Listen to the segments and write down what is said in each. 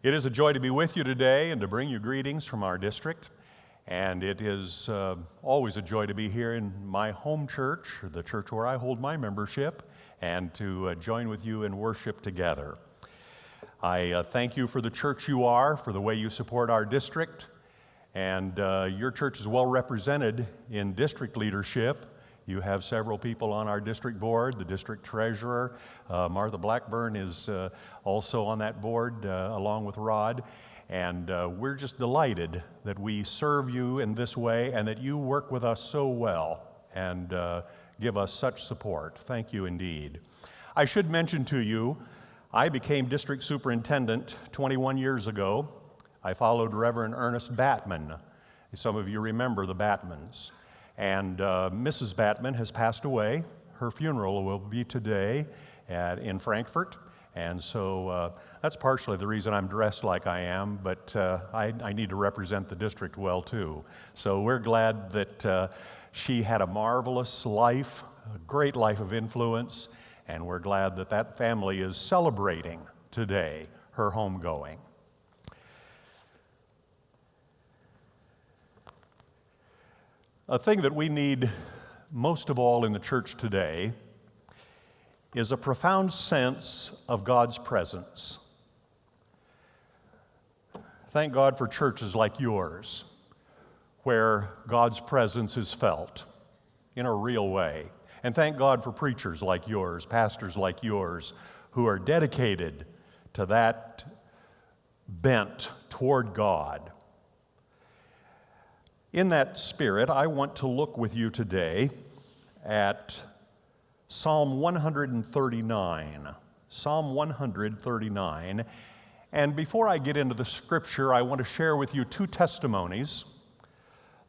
It is a joy to be with you today and to bring you greetings from our district. And it is always a joy to be here in my home church, the church where I hold my membership, and to join with you in worship together. I thank you for the church you are, for the way you support our district. And your church is well represented in district leadership. You have several people on our district board. The district treasurer, Martha Blackburn, is also on that board along with Rod. And we're just delighted that we serve you in this way and that you work with us so well and give us such support. Thank you indeed. I should mention to you, I became district superintendent 21 years ago. I followed Reverend Ernest Batman. Some of you remember the Batmans. And Mrs. Batman has passed away. Her funeral will be today in Frankfurt. And so that's partially the reason I'm dressed like I am, but I need to represent the district well too. So we're glad that she had a marvelous life, a great life of influence, and we're glad that that family is celebrating today her homegoing. A thing that we need most of all in the church today is a profound sense of God's presence. Thank God for churches like yours, where God's presence is felt in a real way. And thank God for preachers like yours, pastors like yours, who are dedicated to that bent toward God. In that spirit, I want to look with you today at Psalm 139. Psalm 139. And before I get into the scripture, I want to share with you two testimonies.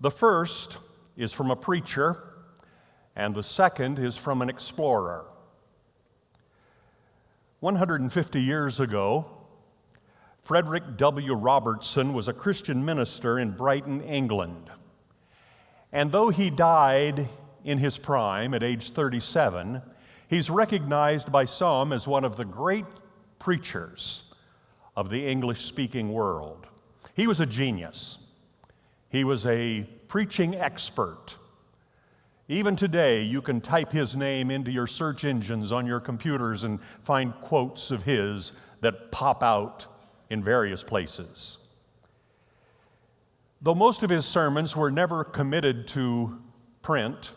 The first is from a preacher, and the second is from an explorer. 150 years ago, Frederick W. Robertson was a Christian minister in Brighton, England. And though he died in his prime at age 37, he's recognized by some as one of the great preachers of the English-speaking world. He was a genius. He was a preaching expert. Even today, you can type his name into your search engines on your computers and find quotes of his that pop out in various places. Though most of his sermons were never committed to print,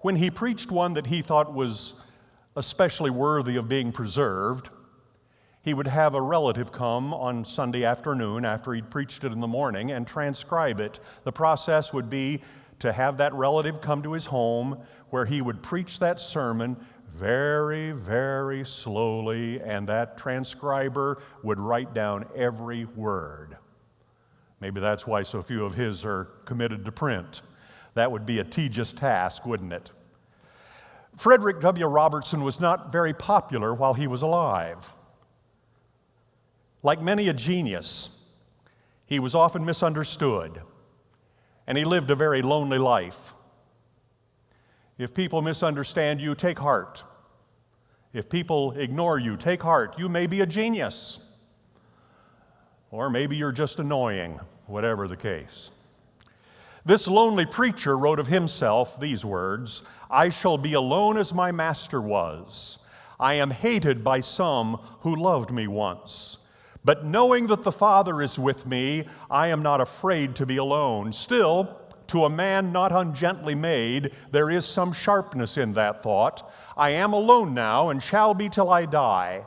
when he preached one that he thought was especially worthy of being preserved, he would have a relative come on Sunday afternoon after he'd preached it in the morning and transcribe it. The process would be to have that relative come to his home where he would preach that sermon very, very slowly, and that transcriber would write down every word. Maybe that's why so few of his are committed to print. That would be a tedious task, wouldn't it? Frederick W. Robertson was not very popular while he was alive. Like many a genius, he was often misunderstood, and he lived a very lonely life. If people misunderstand you, take heart. If people ignore you, take heart. You may be a genius. Or maybe you're just annoying, whatever the case. This lonely preacher wrote of himself these words, "I shall be alone as my master was. I am hated by some who loved me once. But knowing that the Father is with me, I am not afraid to be alone. Still, to a man not ungently made, there is some sharpness in that thought. I am alone now and shall be till I die.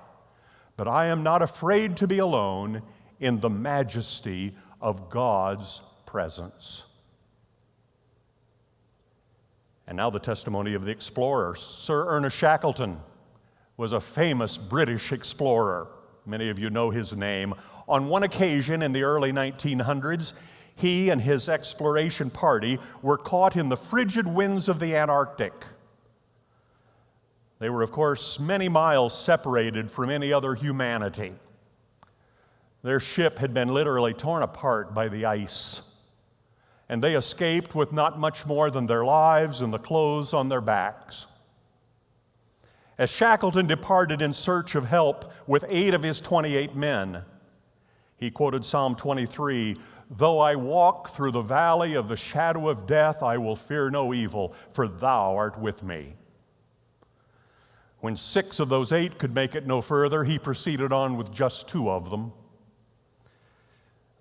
But I am not afraid to be alone in the majesty of God's presence." And now the testimony of the explorer. Sir Ernest Shackleton was a famous British explorer. Many of you know his name. On one occasion in the early 1900s, he and his exploration party were caught in the frigid winds of the Antarctic. They were, of course, many miles separated from any other humanity. Their ship had been literally torn apart by the ice, and they escaped with not much more than their lives and the clothes on their backs. As Shackleton departed in search of help with 8 of his 28 men, He quoted Psalm 23, "Though I walk through the valley of the shadow of death, I will fear no evil, for thou art with me." When 6 of those 8 could make it no further, he proceeded on with just 2 of them.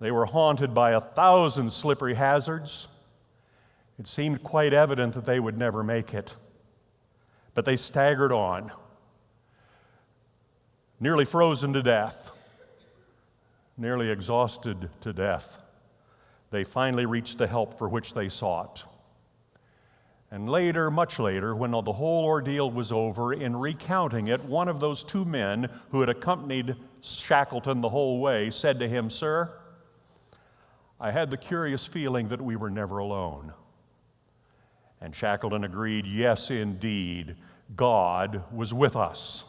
They were haunted by 1,000 slippery hazards. It seemed quite evident that they would never make it. But they staggered on, nearly frozen to death, nearly exhausted to death. They finally reached the help for which they sought. And later, much later, when the whole ordeal was over, in recounting it, one of those 2 men who had accompanied Shackleton the whole way said to him, "Sir, I had the curious feeling that we were never alone." And Shackleton agreed, yes, indeed, God was with us.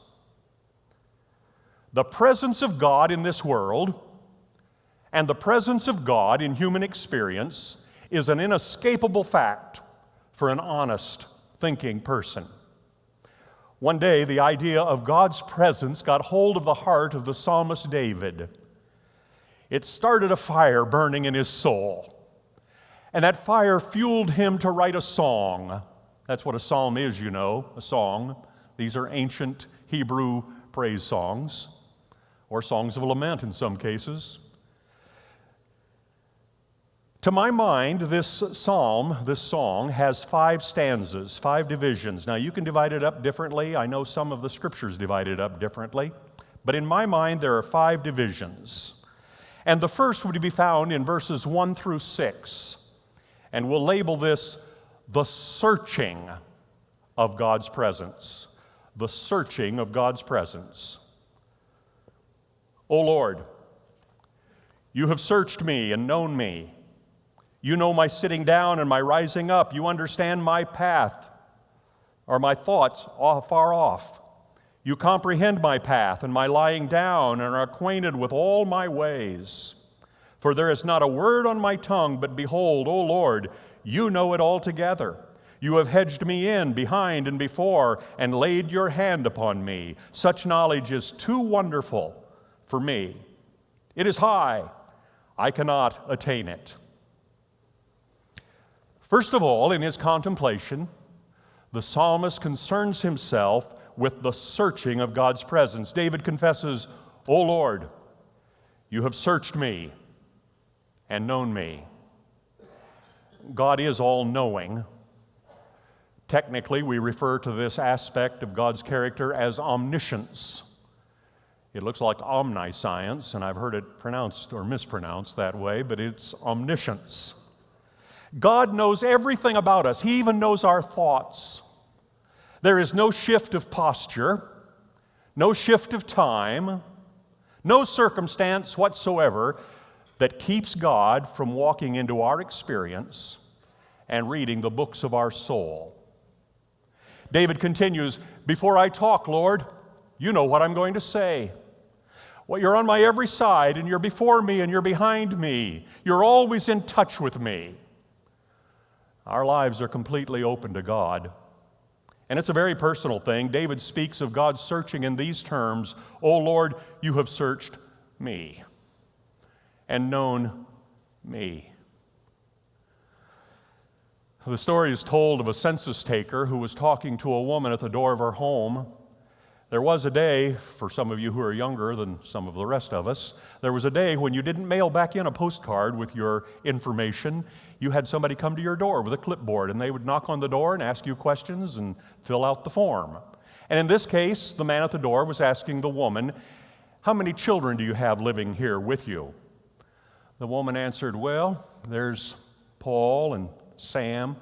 The presence of God in this world and the presence of God in human experience is an inescapable fact for an honest, thinking person. One day, the idea of God's presence got hold of the heart of the psalmist David. It started a fire burning in his soul. And that fire fueled him to write a song. That's what a psalm is, you know, a song. These are ancient Hebrew praise songs, or songs of lament in some cases. To my mind, this song, has 5 stanzas, 5 divisions. Now, you can divide it up differently. I know some of the scriptures divide it up differently. But in my mind, there are 5 divisions. And the first would be found in verses 1 through 6. And we'll label this the searching of God's presence. The searching of God's presence. O Lord, you have searched me and known me. You know my sitting down and my rising up. You understand my path or my thoughts far off. You comprehend my path and my lying down and are acquainted with all my ways. For there is not a word on my tongue, but behold, O Lord, you know it altogether. You have hedged me in behind and before and laid your hand upon me. Such knowledge is too wonderful for me. It is high. I cannot attain it. First of all, in his contemplation, the psalmist concerns himself with the searching of God's presence. David confesses, O Lord, you have searched me and known me. God is all-knowing. Technically, we refer to this aspect of God's character as omniscience. It looks like omniscience, and I've heard it pronounced or mispronounced that way, but it's omniscience. God knows everything about us. He even knows our thoughts. There is no shift of posture, no shift of time, no circumstance whatsoever that keeps God from walking into our experience and reading the books of our soul. David continues, before I talk, Lord, you know what I'm going to say. Well, you're on my every side, and you're before me, and you're behind me. You're always in touch with me. Our lives are completely open to God. And it's a very personal thing. David speaks of God searching in these terms, O Lord, you have searched me and known me. The story is told of a census taker who was talking to a woman at the door of her home. There was a day, for some of you who are younger than some of the rest of us, there was a day when you didn't mail back in a postcard with your information. You had somebody come to your door with a clipboard, and they would knock on the door and ask you questions and fill out the form. And in this case, the man at the door was asking the woman, how many children do you have living here with you? The woman answered, well, there's Paul and Sam,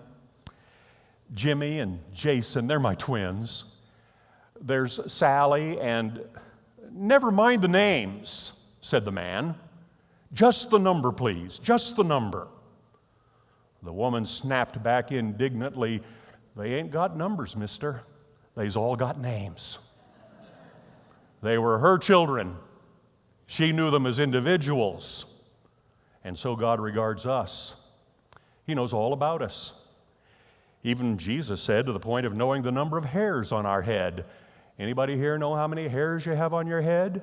Jimmy and Jason, they're my twins. There's Sally and, never mind the names, said the man. Just the number, please, just the number. The woman snapped back indignantly, they ain't got numbers, mister. They's all got names. They were her children. She knew them as individuals. And so God regards us. He knows all about us. Even Jesus said to the point of knowing the number of hairs on our head. Anybody here know how many hairs you have on your head?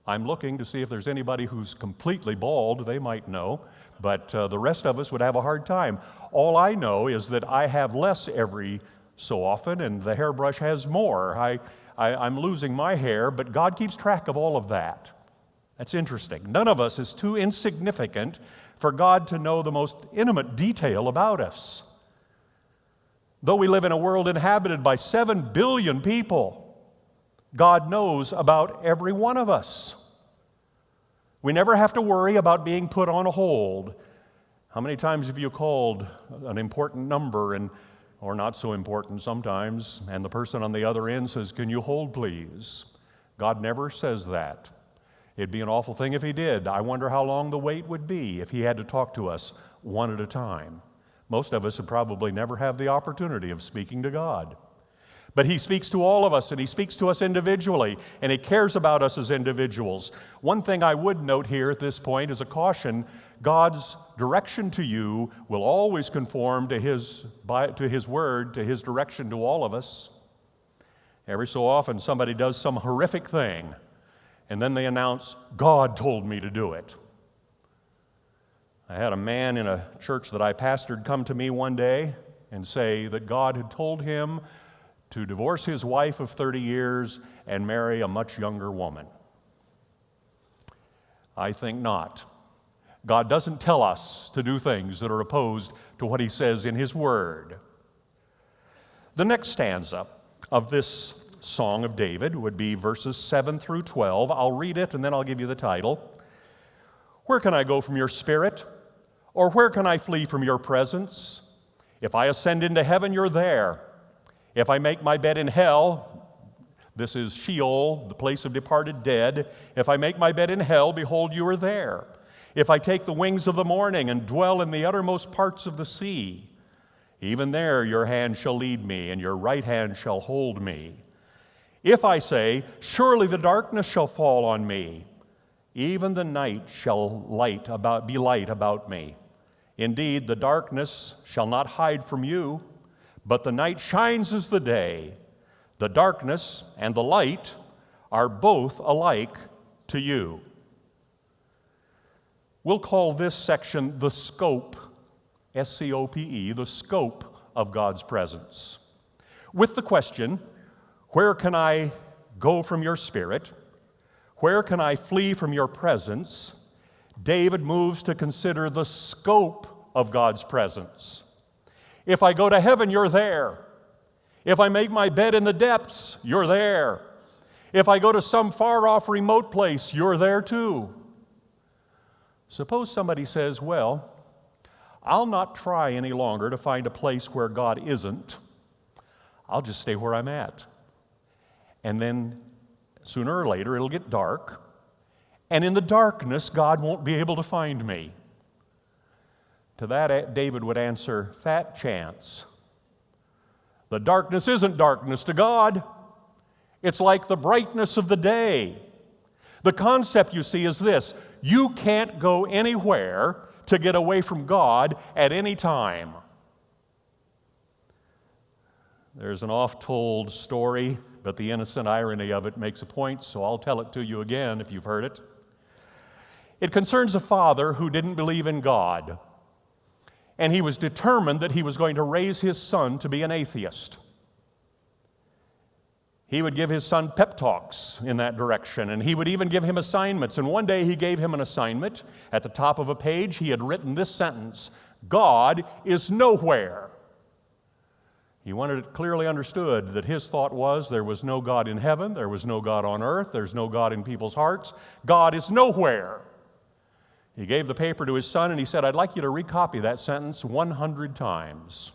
I'm looking to see if there's anybody who's completely bald. They might know, but the rest of us would have a hard time. All I know is that I have less every so often, and the hairbrush has more. I'm losing my hair, but God keeps track of all of that. That's interesting. None of us is too insignificant for God to know the most intimate detail about us. Though we live in a world inhabited by 7 billion people, God knows about every one of us. We never have to worry about being put on hold. How many times have you called an important number, or not so important sometimes, and the person on the other end says, "Can you hold, please?" God never says that. It'd be an awful thing if He did. I wonder how long the wait would be if He had to talk to us one at a time. Most of us would probably never have the opportunity of speaking to God. But He speaks to all of us, and He speaks to us individually, and He cares about us as individuals. One thing I would note here at this point is a caution: God's direction to you will always conform to His Word, to His direction to all of us. Every so often somebody does some horrific thing, and then they announce, "God told me to do it." I had a man in a church that I pastored come to me one day and say that God had told him to divorce his wife of 30 years and marry a much younger woman. I think not. God doesn't tell us to do things that are opposed to what He says in His Word. The next stanza of this Song of David would be verses 7 through 12. I'll read it and then I'll give you the title. "Where can I go from your spirit? Or where can I flee from your presence? If I ascend into heaven, you're there. If I make my bed in hell," this is Sheol, the place of departed dead. "If I make my bed in hell, behold, you are there. If I take the wings of the morning and dwell in the uttermost parts of the sea, even there your hand shall lead me, and your right hand shall hold me. If I say, surely the darkness shall fall on me, even the night shall be light about me. Indeed, the darkness shall not hide from you, but the night shines as the day. The darkness and the light are both alike to you." We'll call this section the scope, S-C-O-P-E, the scope of God's presence. With the question, where can I go from your spirit? Where can I flee from your presence? David moves to consider the scope of God's presence. If I go to heaven, you're there. If I make my bed in the depths, you're there. If I go to some far-off remote place, you're there too. Suppose somebody says, "Well, I'll not try any longer to find a place where God isn't. I'll just stay where I'm at. And then sooner or later it'll get dark, and in the darkness God won't be able to find me." To that, David would answer, "Fat chance. The darkness isn't darkness to God. It's like the brightness of the day." The concept, you see, is this: you can't go anywhere to get away from God at any time. There's an oft-told story, but the innocent irony of it makes a point, so I'll tell it to you again if you've heard it. It concerns a father who didn't believe in God, and he was determined that he was going to raise his son to be an atheist. He would give his son pep talks in that direction, and he would even give him assignments. And one day he gave him an assignment. At the top of a page, he had written this sentence: "God is nowhere." He wanted it clearly understood that his thought was there was no God in heaven, there was no God on earth, there's no God in people's hearts. God is nowhere. He gave the paper to his son and he said, "I'd like you to recopy that sentence 100 times.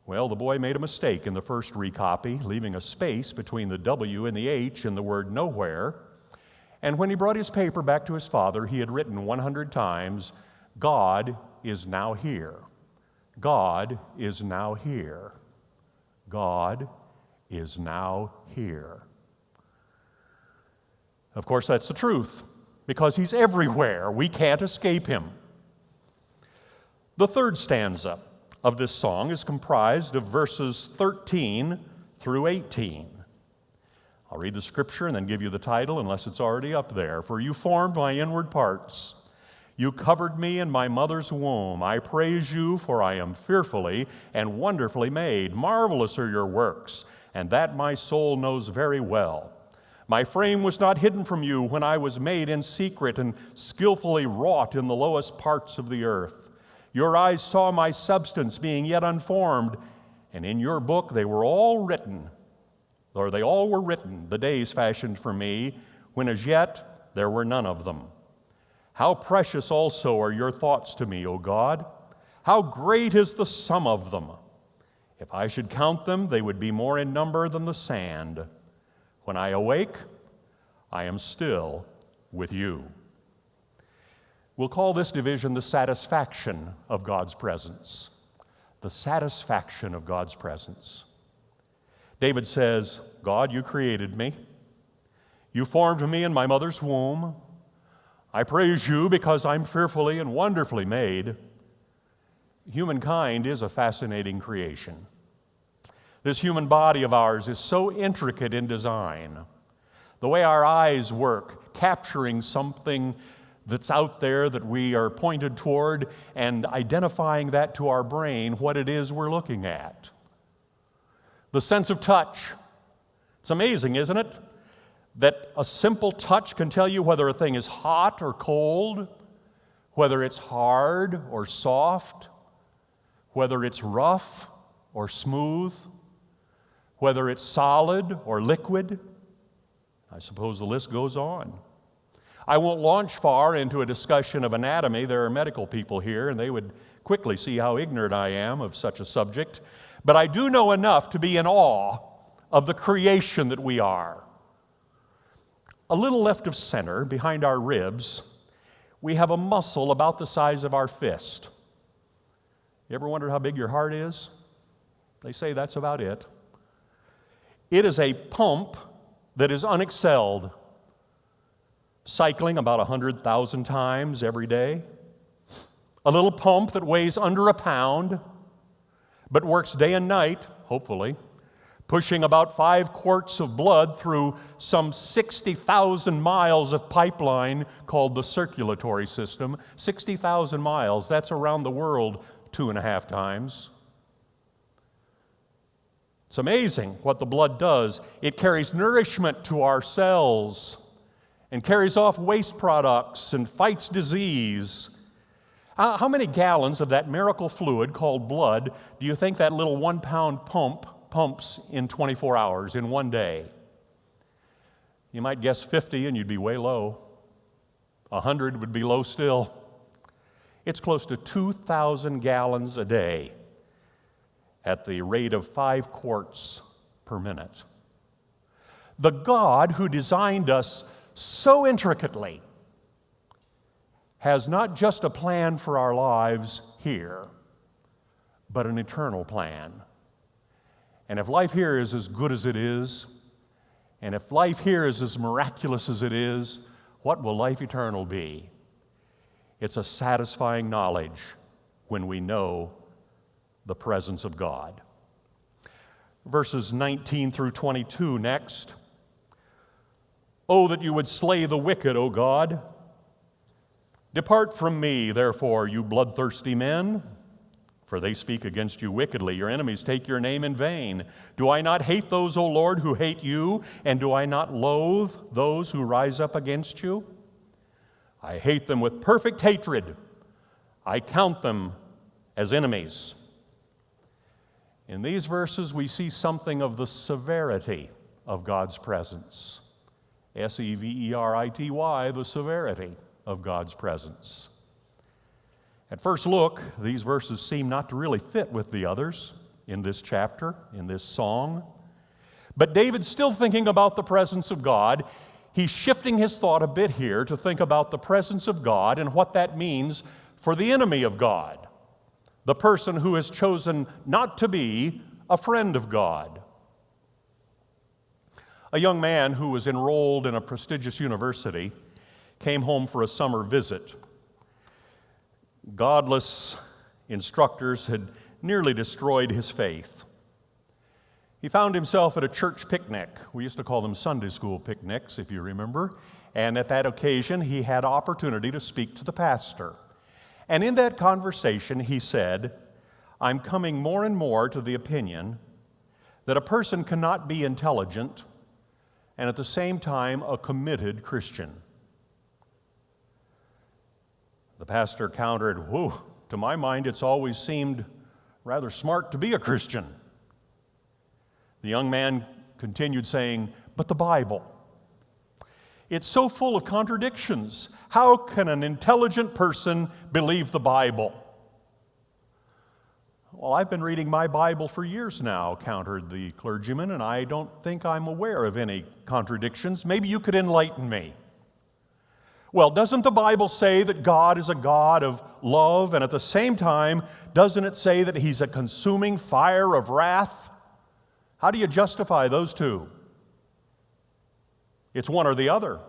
Well, the boy made a mistake in the first recopy, leaving a space between the W and the H in the word nowhere. And when he brought his paper back to his father, he had written 100 times, "God is now here. God is now here. God is now here." Of course, that's the truth, because He's everywhere. We can't escape Him. The third stanza of this song is comprised of verses 13 through 18. I'll read the scripture and then give you the title unless it's already up there. For you formed my inward parts. You covered me in my mother's womb. I praise you, for I am fearfully and wonderfully made. Marvelous are your works, and that my soul knows very well. My frame was not hidden from you when I was made in secret and skillfully wrought in the lowest parts of the earth. Your eyes saw my substance being yet unformed, and in your book they all were written, the days fashioned for me, when as yet there were none of them. How precious also are your thoughts to me, O God! How great is the sum of them! If I should count them, they would be more in number than the sand. When I awake, I am still with you. We'll call this division the satisfaction of God's presence. The satisfaction of God's presence. David says, God, you created me. You formed me in my mother's womb. I praise you because I'm fearfully and wonderfully made. Humankind is a fascinating creation. This human body of ours is so intricate in design. The way our eyes work, capturing something that's out there that we are pointed toward and identifying that to our brain what it is we're looking at. The sense of touch. It's amazing, isn't it? That a simple touch can tell you whether a thing is hot or cold, whether it's hard or soft, whether it's rough or smooth, whether it's solid or liquid. I suppose the list goes on. I won't launch far into a discussion of anatomy. There are medical people here, and they would quickly see how ignorant I am of such a subject. But I do know enough to be in awe of the creation that we are. A little left of center, behind our ribs, we have a muscle about the size of our fist. You ever wondered how big your heart is? They say that's about it. It is a pump that is unexcelled, cycling about 100,000 times every day. A little pump that weighs under a pound, but works day and night, hopefully, pushing about 5 quarts of blood through some 60,000 miles of pipeline called the circulatory system. 60,000 miles, that's around the world 2.5 times. It's amazing what the blood does. It carries nourishment to our cells and carries off waste products and fights disease. How many gallons of that miracle fluid called blood do you think that little 1-pound pump pumps in 24 hours, in one day? You might guess 50 and you'd be way low. 100 would be low still. It's close to 2,000 gallons a day at the rate of 5 quarts per minute. The God who designed us so intricately has not just a plan for our lives here, but an eternal plan. And if life here is as good as it is, and if life here is as miraculous as it is, what will life eternal be? It's a satisfying knowledge when we know the presence of God. Verses 19 through 22 next. Oh, that you would slay the wicked, O God. Depart from me, therefore, you bloodthirsty men, for they speak against you wickedly. Your enemies take your name in vain. Do I not hate those, O Lord, who hate you? And do I not loathe those who rise up against you? I hate them with perfect hatred. I count them as enemies. In these verses, we see something of the severity of God's presence. severity, the severity of God's presence. At first look, these verses seem not to really fit with the others in this chapter, in this song. But David's still thinking about the presence of God. He's shifting his thought a bit here to think about the presence of God and what that means for the enemy of God, the person who has chosen not to be a friend of God. A young man who was enrolled in a prestigious university came home for a summer visit. Godless instructors had nearly destroyed his faith. He found himself at a church picnic. We used to call them Sunday school picnics, if you remember. And at that occasion, he had opportunity to speak to the pastor. And in that conversation, he said, "I'm coming more and more to the opinion that a person cannot be intelligent and at the same time a committed Christian." The pastor countered, "Whew, to my mind it's always seemed rather smart to be a Christian." The young man continued saying, "But the Bible, it's so full of contradictions. How can an intelligent person believe the Bible?" "Well, I've been reading my Bible for years now," countered the clergyman, "and I don't think I'm aware of any contradictions. Maybe you could enlighten me." "Well, doesn't the Bible say that God is a God of love, and at the same time, doesn't it say that He's a consuming fire of wrath? How do you justify those two?" It's one or the other.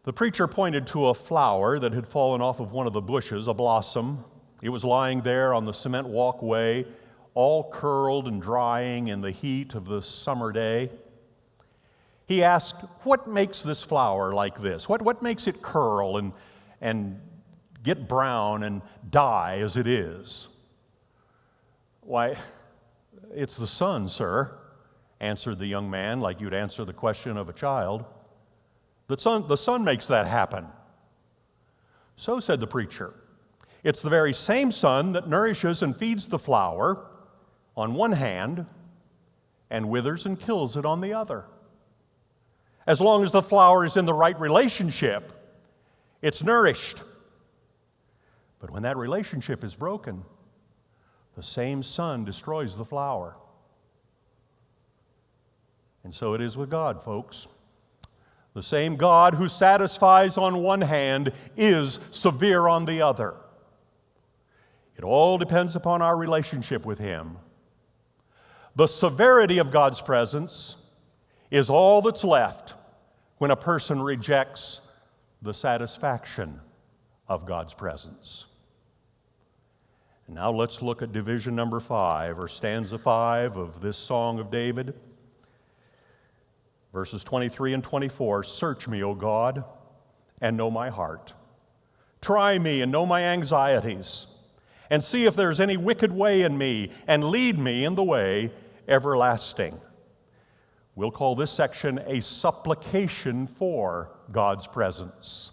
The preacher pointed to a flower that had fallen off of one of the bushes, a blossom. It was lying there on the cement walkway, all curled and drying in the heat of the summer day. He asked, "What makes this flower like this? What makes it curl and get brown and die as it is?" "Why, it's the sun, sir," answered the young man, like you'd answer the question of a child. The sun makes that happen." "So," said the preacher, "it's the very same sun that nourishes and feeds the flower on one hand and withers and kills it on the other. As long as the flower is in the right relationship, it's nourished. But when that relationship is broken, the same sun destroys the flower." And so it is with God, folks. The same God who satisfies on one hand is severe on the other. It all depends upon our relationship with Him. The severity of God's presence is all that's left when a person rejects the satisfaction of God's presence. And now let's look at division number 5, or stanza 5 of this Song of David. Verses 23 and 24, "Search me, O God, and know my heart. Try me and know my anxieties, and see if there's any wicked way in me, and lead me in the way everlasting." We'll call this section a supplication for God's presence.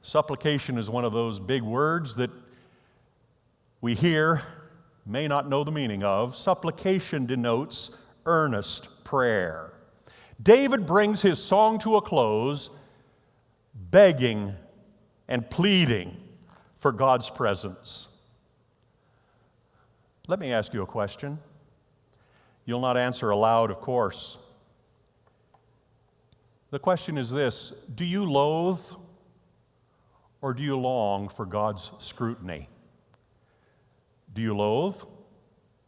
Supplication is one of those big words that we hear, may not know the meaning of. Supplication denotes earnest prayer. David brings his song to a close, begging and pleading for God's presence. Let me ask you a question. You'll not answer aloud, of course. The question is this: do you loathe or do you long for God's scrutiny? Do you loathe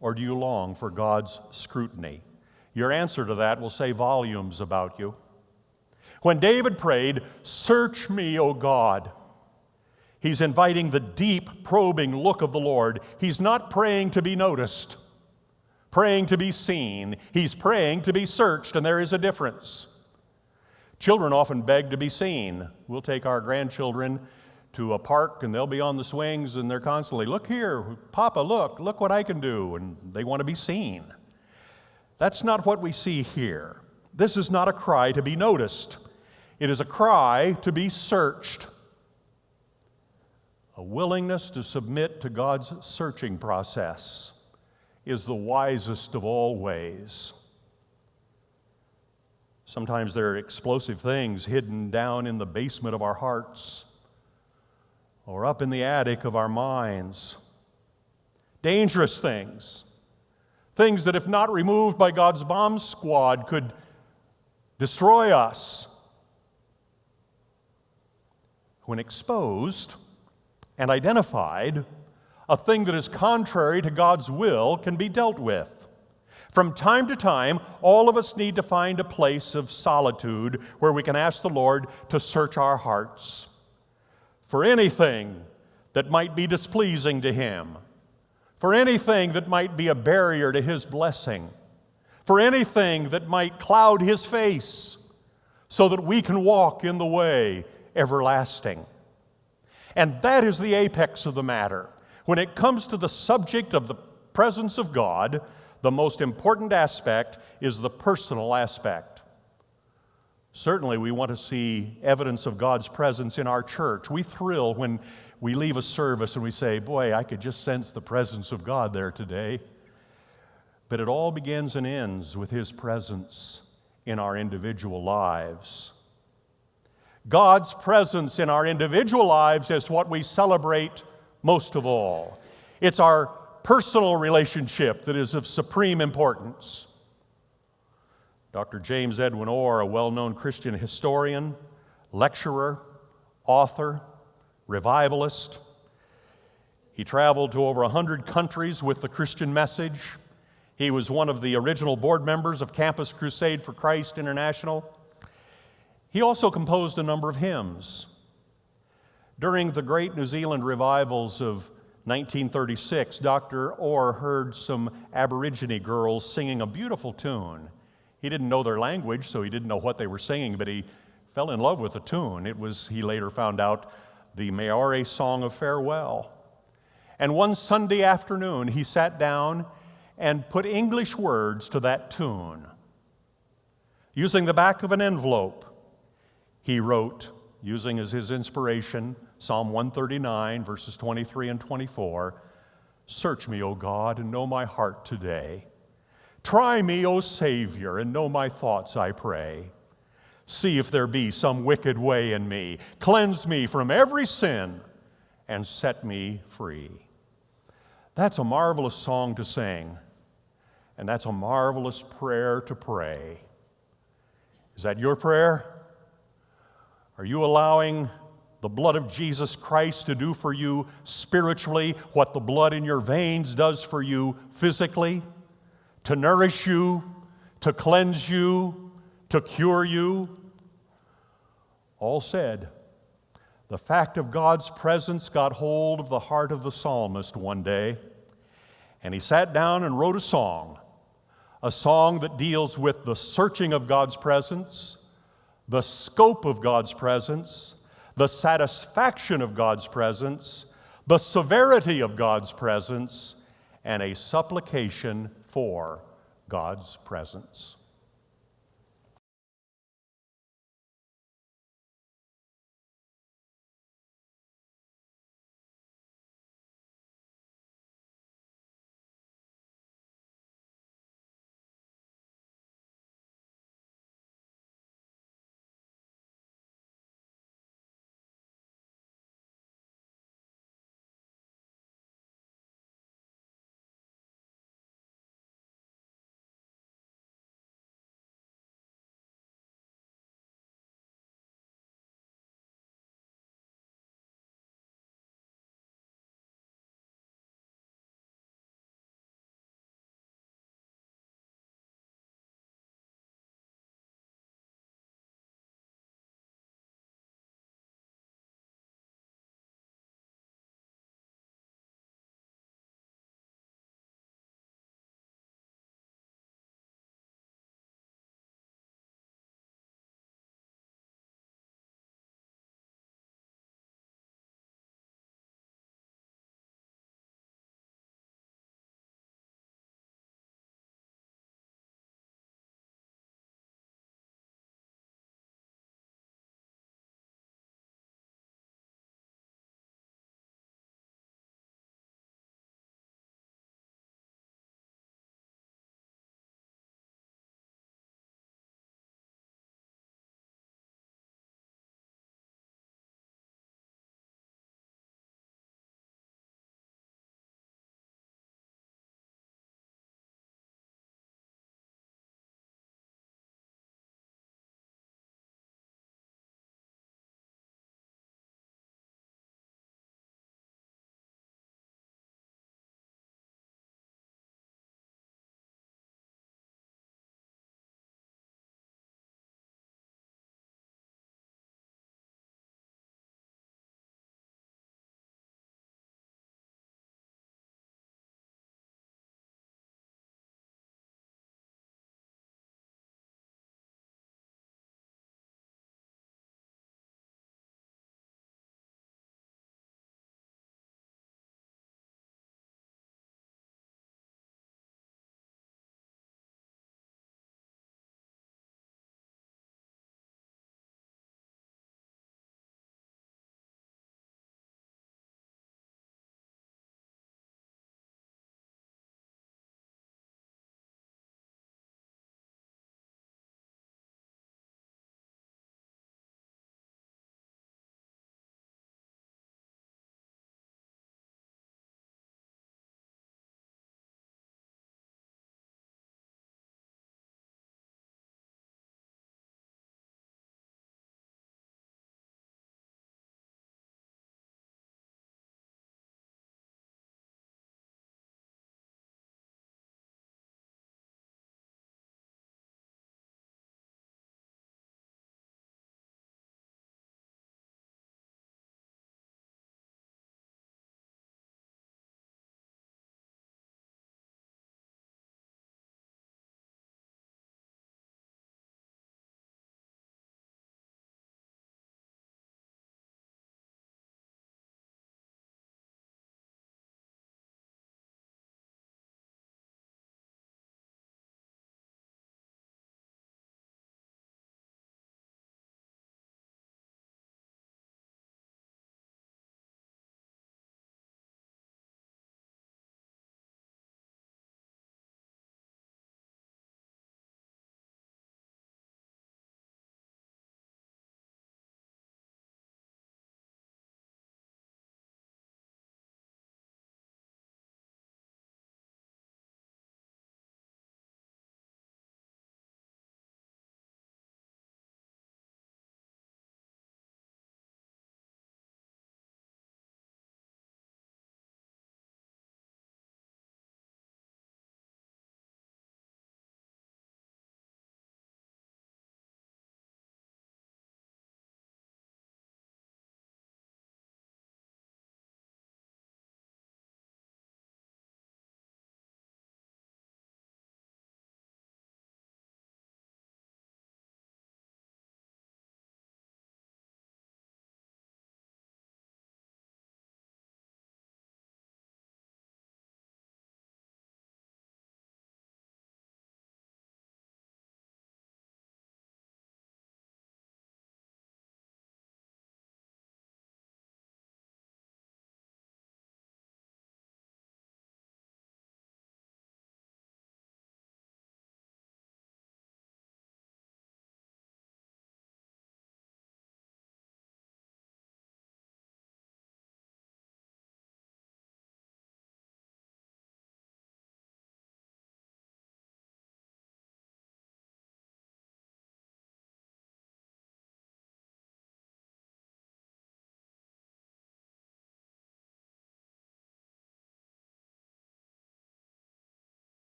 or do you long for God's scrutiny? Your answer to that will say volumes about you. When David prayed, "Search me, O God," he's inviting the deep, probing look of the Lord. He's not praying to be noticed, praying to be seen. He's praying to be searched, and there is a difference. Children often beg to be seen. We'll take our grandchildren to a park, and they'll be on the swings, and they're constantly, "Look here, Papa, look what I can do," and they want to be seen. That's not what we see here. This is not a cry to be noticed. It is a cry to be searched. A willingness to submit to God's searching process is the wisest of all ways. Sometimes there are explosive things hidden down in the basement of our hearts or up in the attic of our minds. Dangerous things. Things that, if not removed by God's bomb squad, could destroy us. When exposed and identified, a thing that is contrary to God's will can be dealt with. From time to time, all of us need to find a place of solitude where we can ask the Lord to search our hearts for anything that might be displeasing to Him, for anything that might be a barrier to His blessing, for anything that might cloud His face, so that we can walk in the way everlasting. And that is the apex of the matter. When it comes to the subject of the presence of God, the most important aspect is the personal aspect. Certainly, we want to see evidence of God's presence in our church. We thrill when we leave a service and we say, boy, I could just sense the presence of God there today. But it all begins and ends with His presence in our individual lives. God's presence in our individual lives is what we celebrate most of all. It's our personal relationship that is of supreme importance. Dr. James Edwin Orr, a well-known Christian historian, lecturer, author, revivalist. He traveled to over 100 countries with the Christian message. He was one of the original board members of Campus Crusade for Christ International. He also composed a number of hymns. During the great New Zealand revivals of 1936, Dr. Orr heard some Aborigine girls singing a beautiful tune. He didn't know their language, so he didn't know what they were singing, but he fell in love with the tune. It was, he later found out, the Maori Song of Farewell. And one Sunday afternoon, he sat down and put English words to that tune. Using the back of an envelope, he wrote, using as his inspiration, Psalm 139, verses 23 and 24, "Search me, O God, and know my heart today. Try me, O Savior, and know my thoughts, I pray. See if there be some wicked way in me. Cleanse me from every sin and set me free." That's a marvelous song to sing, and that's a marvelous prayer to pray. Is that your prayer? Are you allowing the blood of Jesus Christ to do for you spiritually what the blood in your veins does for you physically? To nourish you, to cleanse you, to cure you? All said, the fact of God's presence got hold of the heart of the psalmist one day, and he sat down and wrote a song that deals with the searching of God's presence, the scope of God's presence, the satisfaction of God's presence, the severity of God's presence, and a supplication for God's presence.